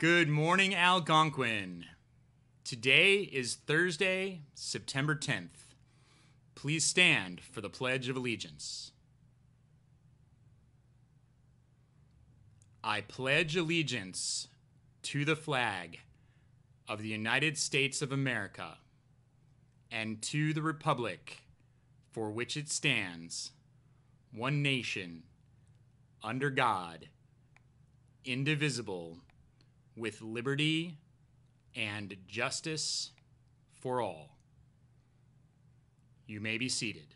Good morning, Algonquin. Today is Thursday, September 10th. Please stand for the Pledge of Allegiance. I pledge allegiance to the flag of the United States of America and to the republic for which it stands, one nation, under God, indivisible, with liberty and justice for all. You may be seated.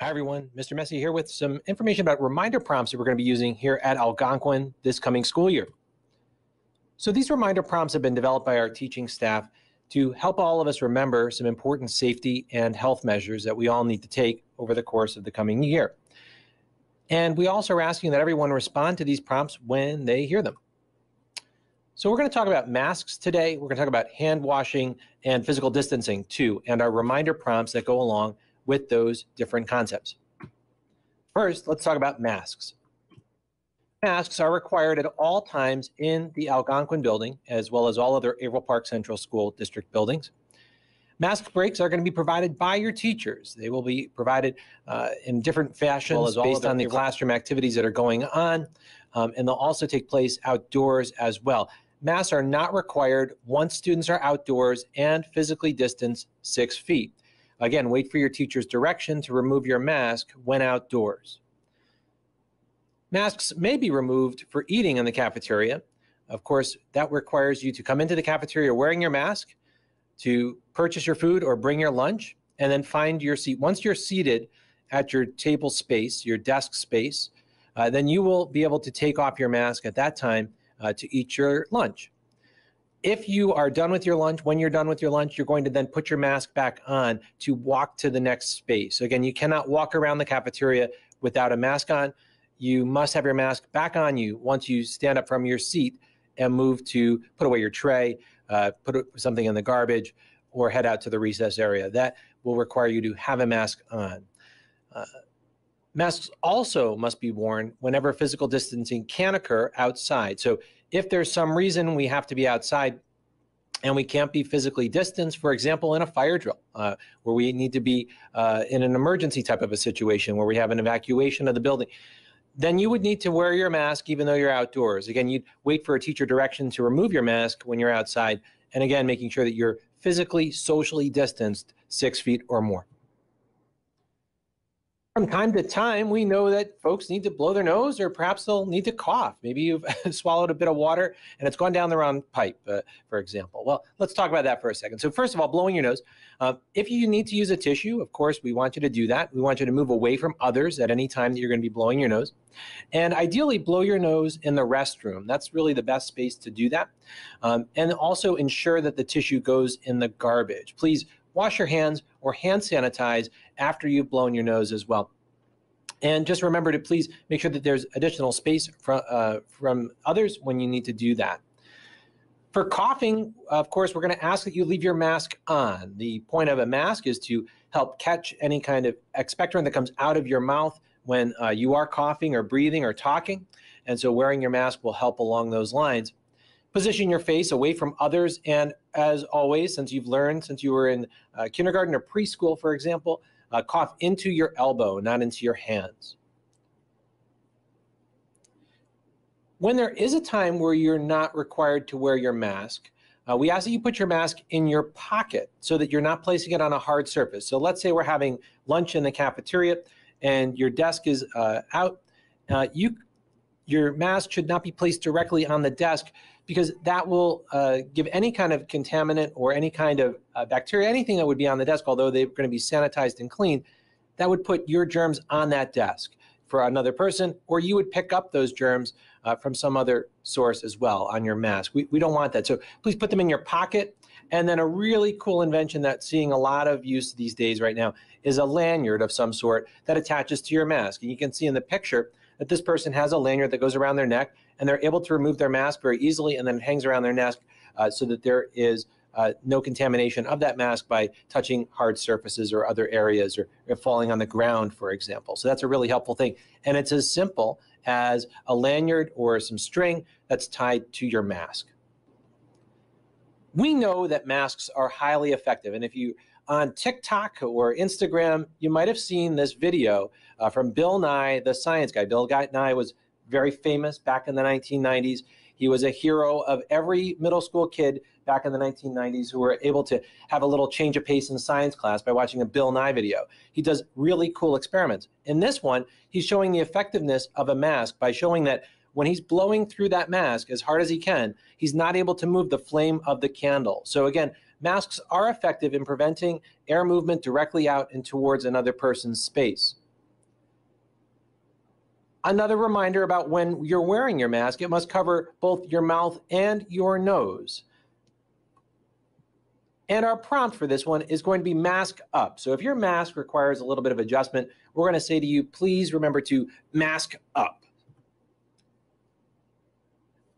Hi, everyone. Mr. Messi here with some information about reminder prompts that we're going to be using here at Algonquin this coming school year. So these reminder prompts have been developed by our teaching staff to help all of us remember some important safety and health measures that we all need to take over the course of the coming year. And we also are asking that everyone respond to these prompts when they hear them. So we're going to talk about masks today. We're going to talk about hand washing and physical distancing too, and our reminder prompts that go along with those different concepts. First, let's talk about masks. Masks are required at all times in the Algonquin building, as well as all other Averill Park Central School District buildings. Mask breaks are going to be provided by your teachers. They will be provided in different fashions based on the classroom activities that are going on, and they'll also take place outdoors as well. Masks are not required once students are outdoors and physically distanced 6 feet. Again, wait for your teacher's direction to remove your mask when outdoors. Masks may be removed for eating in the cafeteria. Of course, that requires you to come into the cafeteria wearing your mask, to purchase your food or bring your lunch, and then find your seat. Once you're seated at your table space, your desk space, then you will be able to take off your mask at that time to eat your lunch. If you are done with your lunch, when you're done with your lunch, you're going to then put your mask back on to walk to the next space. So again, you cannot walk around the cafeteria without a mask on. You must have your mask back on you once you stand up from your seat and move to put away your tray, put something in the garbage, or head out to the recess area. That will require you to have a mask on. Masks also must be worn whenever physical distancing can occur outside. So if there's some reason we have to be outside and we can't be physically distanced, for example, in a fire drill, where we need to be in an emergency type of a situation where we have an evacuation of the building, then you would need to wear your mask even though you're outdoors. Again, you'd wait for a teacher direction to remove your mask when you're outside. And again, making sure that you're physically, socially distanced 6 feet or more. From time to time, we know that folks need to blow their nose, or perhaps they'll need to cough. Maybe you've swallowed a bit of water and it's gone down the wrong pipe, for example. Well, let's talk about that for a second. So first of all, blowing your nose. If you need to use a tissue, of course, we want you to do that. We want you to move away from others at any time that you're going to be blowing your nose. And ideally, blow your nose in the restroom. That's really the best space to do that. And also ensure that the tissue goes in the garbage. Please wash your hands or hand sanitize after you've blown your nose as well. And just remember to please make sure that there's additional space from others when you need to do that. For coughing, of course, we're going to ask that you leave your mask on. The point of a mask is to help catch any kind of expectorant that comes out of your mouth when you are coughing or breathing or talking. And so wearing your mask will help along those lines. Position your face away from others, and as always, since you've learned, since you were in kindergarten or preschool, for example, cough into your elbow, not into your hands. When there is a time where you're not required to wear your mask, we ask that you put your mask in your pocket so that you're not placing it on a hard surface. So let's say we're having lunch in the cafeteria and your desk is out. Your mask should not be placed directly on the desk, because that will give any kind of contaminant or any kind of bacteria, anything that would be on the desk, although they're going to be sanitized and cleaned, that would put your germs on that desk for another person, or you would pick up those germs from some other source as well on your mask. We don't want that. So please put them in your pocket And then a really cool invention that's seeing a lot of use these days right now is a lanyard of some sort that attaches to your mask. And you can see in the picture that this person has a lanyard that goes around their neck, and they're able to remove their mask very easily, and then it hangs around their neck so that there is no contamination of that mask by touching hard surfaces or other areas, or falling on the ground, for example. So that's a really helpful thing. And it's as simple as a lanyard or some string that's tied to your mask. We know that masks are highly effective. And if you on TikTok or Instagram, you might have seen this video from Bill Nye, the science guy. Bill Nye was very famous back in the 1990s. He was a hero of every middle school kid back in the 1990s who were able to have a little change of pace in science class by watching a Bill Nye video. He does really cool experiments. In this one, he's showing the effectiveness of a mask by showing that when he's blowing through that mask as hard as he can, he's not able to move the flame of the candle. So again, masks are effective in preventing air movement directly out and towards another person's space. Another reminder about when you're wearing your mask, it must cover both your mouth and your nose. And our prompt for this one is going to be mask up. So if your mask requires a little bit of adjustment, we're going to say to you, please remember to mask up.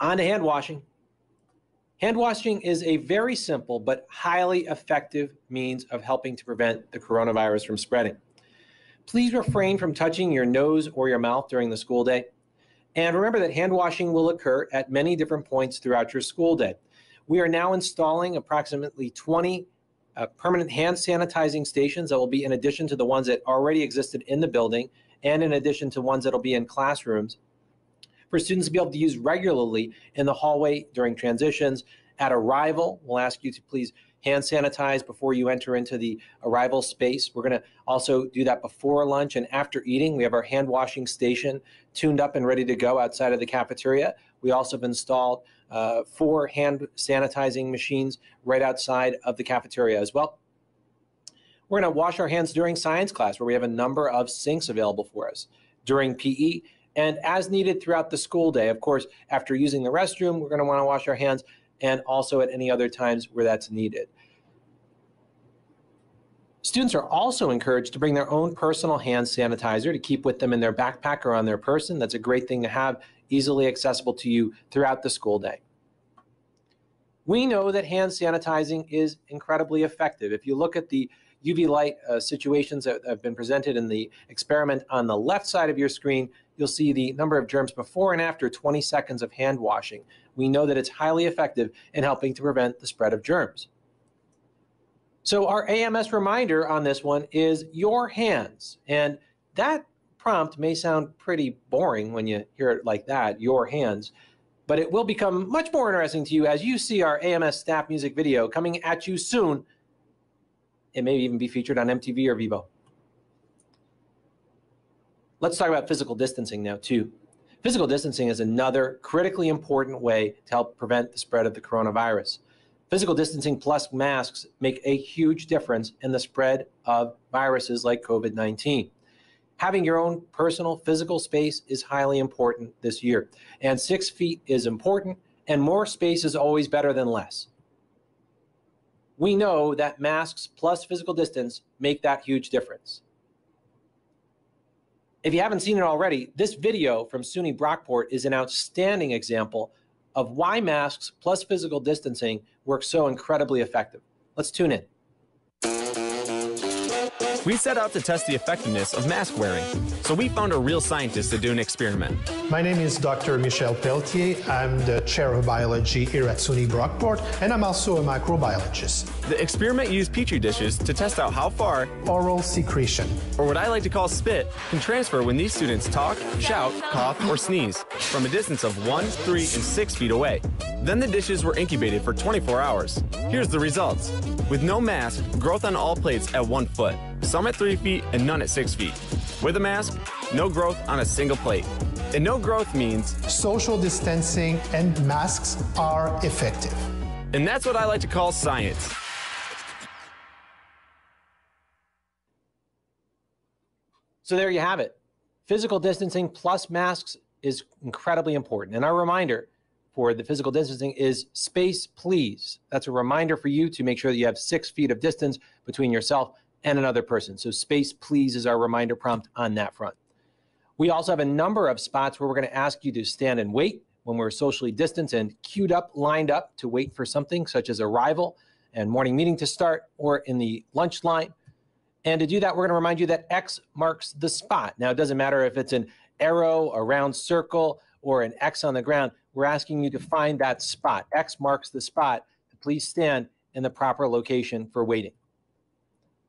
On to hand washing. Hand washing is a very simple but highly effective means of helping to prevent the coronavirus from spreading. Please refrain from touching your nose or your mouth during the school day. And remember that hand washing will occur at many different points throughout your school day. We are now installing approximately 20 permanent hand sanitizing stations that will be in addition to the ones that already existed in the building and in addition to ones that will be in classrooms, for students to be able to use regularly in the hallway during transitions. At arrival, we'll ask you to please hand sanitize before you enter into the arrival space. We're going to also do that before lunch and after eating. We have our hand washing station tuned up and ready to go outside of the cafeteria. We also have installed 4 hand sanitizing machines right outside of the cafeteria as well. We're going to wash our hands during science class, where we have a number of sinks available for us, during PE, and as needed throughout the school day. Of course, after using the restroom, we're going to want to wash our hands, and also at any other times where that's needed. Students are also encouraged to bring their own personal hand sanitizer to keep with them in their backpack or on their person. That's a great thing to have easily accessible to you throughout the school day. We know that hand sanitizing is incredibly effective. If you look at the UV light situations that have been presented in the experiment on the left side of your screen, you'll see the number of germs before and after 20 seconds of hand washing. We know that it's highly effective in helping to prevent the spread of germs. So our AMS reminder on this one is your hands. And that prompt may sound pretty boring when you hear it like that, your hands, but it will become much more interesting to you as you see our AMS staff music video coming at you soon. It may even be featured on MTV or Vivo. Let's talk about physical distancing now too. Physical distancing is another critically important way to help prevent the spread of the coronavirus. Physical distancing plus masks make a huge difference in the spread of viruses like COVID-19. Having your own personal physical space is highly important this year. And 6 feet is important, and more space is always better than less. We know that masks plus physical distance make that huge difference. If you haven't seen it already, this video from SUNY Brockport is an outstanding example of why masks plus physical distancing work so incredibly effective. Let's tune in. We set out to test the effectiveness of mask wearing, so we found a real scientist to do an experiment. My name is Dr. Michel Pelletier. I'm the chair of biology here at SUNY Brockport, and I'm also a microbiologist. The experiment used petri dishes to test out how far Oral secretion, or what I like to call spit, can transfer when these students talk, shout, cough, or sneeze from a distance of 1, 3, and 6 feet away. Then the dishes were incubated for 24 hours. Here's the results. With no mask, growth on all plates at 1 foot, some at 3 feet and none at 6 feet. With a mask, no growth on a single plate. And no growth means social distancing and masks are effective. And that's what I like to call science. So there you have it. Physical distancing plus masks is incredibly important. And our reminder, for the physical distancing is space, please. That's a reminder for you to make sure that you have 6 feet of distance between yourself and another person. So space, please is our reminder prompt on that front. We also have a number of spots where we're going to ask you to stand and wait when we're socially distanced and queued up, lined up to wait for something such as arrival and morning meeting to start, or in the lunch line. And to do that, we're going to remind you that X marks the spot. Now, it doesn't matter if it's an arrow, a round circle, or an X on the ground. We're asking you to find that spot. X marks the spot. Please stand in the proper location for waiting.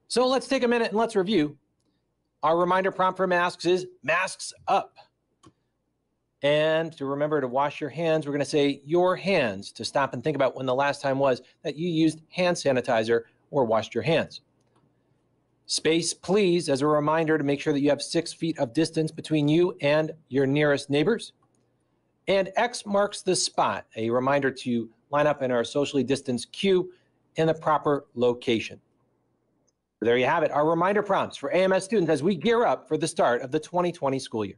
So let's take a minute and let's review. Our reminder prompt for masks is masks up. And to remember to wash your hands, we're going to say your hands to stop and think about when the last time was that you used hand sanitizer or washed your hands. Space, please, as a reminder to make sure that you have 6 feet of distance between you and your nearest neighbors. And X marks the spot, a reminder to line up in our socially distanced queue in the proper location. There you have it, our reminder prompts for AMS students as we gear up for the start of the 2020 school year.